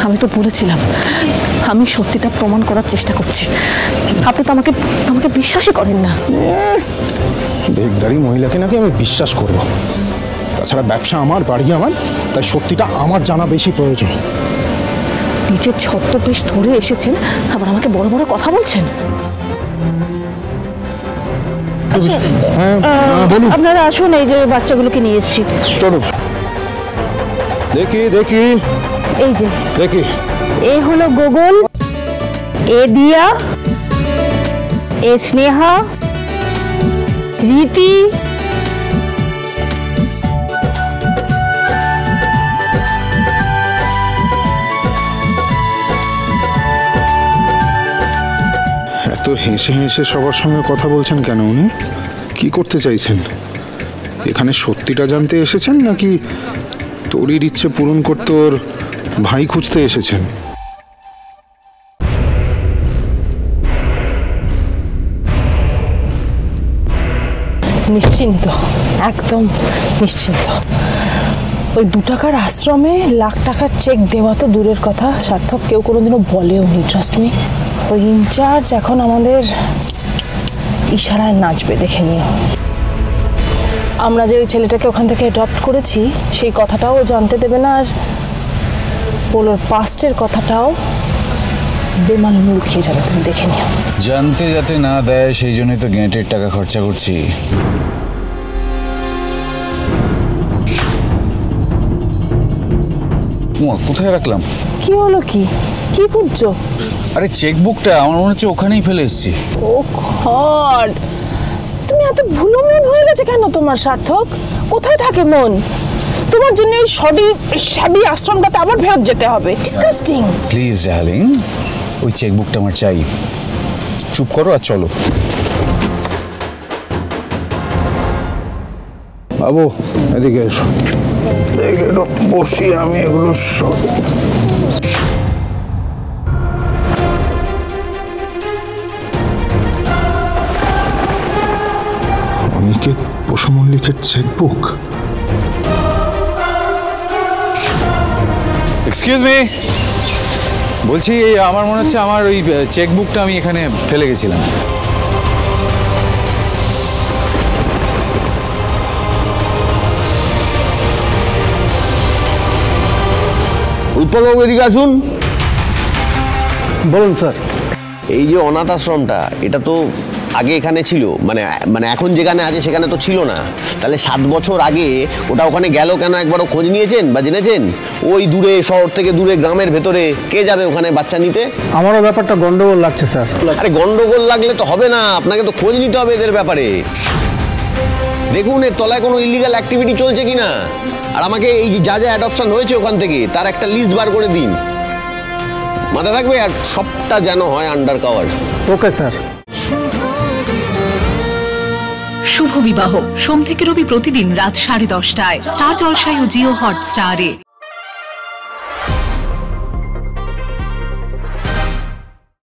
আমি তো বলেছিলাম আমি সত্যিটা প্রমাণ করার চেষ্টা করছি। আপনি তো আমাকে বিশ্বাসই করেন না। বেগদারি মহিলাকে নাকি আমি বিশ্বাস করব? তাছাড়া ব্যবসা আমার, বাড়ি আমার, তাই সত্যিটা আমার জানা বেশি প্রয়োজন। নিজের ছদ্মবেশ ধরে এসেছেন, আবার আমাকে বড় বড় কথা বলছেন। আপনারা আসুন, এই যে বাচ্চাগুলোকে নিয়ে এসেছি। চলুন দেখি দেখি। এই যে দেখি, এ হলো গোগল, এ দিয়া, এ স্নেহা, রীতি, এত হেসে হেসে সবার সঙ্গে কথা বলছেন কেন? উনি কি করতে চাইছেন? এখানে সত্যিটা জানতে এসেছেন নাকি তোরির ইচ্ছে পূরণ করতে ওর ভাই খুঁজতে এসেছেন? নিশ্চিন্ত, একদম নিশ্চিন্ত। ওই 2 টাকার আশ্রমে লাখ টাকার চেক দেওয়া তো দূরের কথা, সার্থক কেউ কোনোদিনও বলেও নি। ট্রাস্ট মি, ওই ইনচার্জ এখন আমাদের ইশারায় নাচবে, দেখে নিও। আমরা যে ওই ছেলেটাকে ওখান থেকে অ্যাডপ্ট করেছি সেই কথাটাও জানতে দেবে না, আর ওর পাস্টের কথাটাও বেমালুম লুকিয়ে যাবে, তুমি দেখে নিও। জানতে যাতে না দেয় সেই জন্যই তো গ্যাঁটের টাকা খরচা করছি। কোথায় রাখলাম? কি হলো? কি কি খুঁজছো? আরে চেকবুকটা আমার মনে হচ্ছে ওখানেই ফেলে এসেছি। ও গড, তুমি এত ভুলো মন হয়ে গেছে কেন তোমার সার্থক? কোথায় থাকে মন? তোমার জন্য এই সবই আশ্রমটাতে আবার ফেরত যেতে হবে। ডিসকাস্টিং। প্লিজ ডার্লিং, ওই চেকবুকটা আমার চাই। চুপ করো আর চলো। বাবু এদিকে এসো, দেখে বসি আমি এগুলো সব। অনিকেত বসু মল্লিকের চেকবুক? এক্সকিউজ মি, বলছি আমার মনে হচ্ছে আমার ওই চেকবুকটা আমি এখানে ফেলে গেছিলাম। উৎপলবাবু এদিকে আসুন। বলুন স্যার। এই যে অনাথ আশ্রমটা, এটা তো আগে এখানে ছিল, মানে এখন যেখানে আছে সেখানে তো ছিল না। তাহলে 7 বছর আগে ওটা ওখানে গেল কেন? একবারও খোঁজ নিয়েছেন বা জেনেছেন? ওই দূরে, শহর থেকে দূরে, গ্রামের ভেতরে কে যাবে ওখানে বাচ্চা নিতে? আমারও ব্যাপারটা গন্ডগোল লাগছে স্যার। আরে গন্ডগোল লাগলে তো হবে না, আপনাকে তো খোঁজ নিতে হবে এদের ব্যাপারে। দেখুন এর তলায় কোনো ইলিগাল অ্যাক্টিভিটি চলছে কিনা, আর আমাকে এই যা যা অ্যাডপশন হয়েছে ওখান থেকে তার একটা লিস্ট বার করে দিন। মাথায় থাকবে, আর সবটা যেন হয় আন্ডার কভার। Okay sir. শুভ বিবাহ সোম থেকে রবি প্রতিদিন রাত 10:30টায় স্টার জলসায় ও জিও হটস্টারে।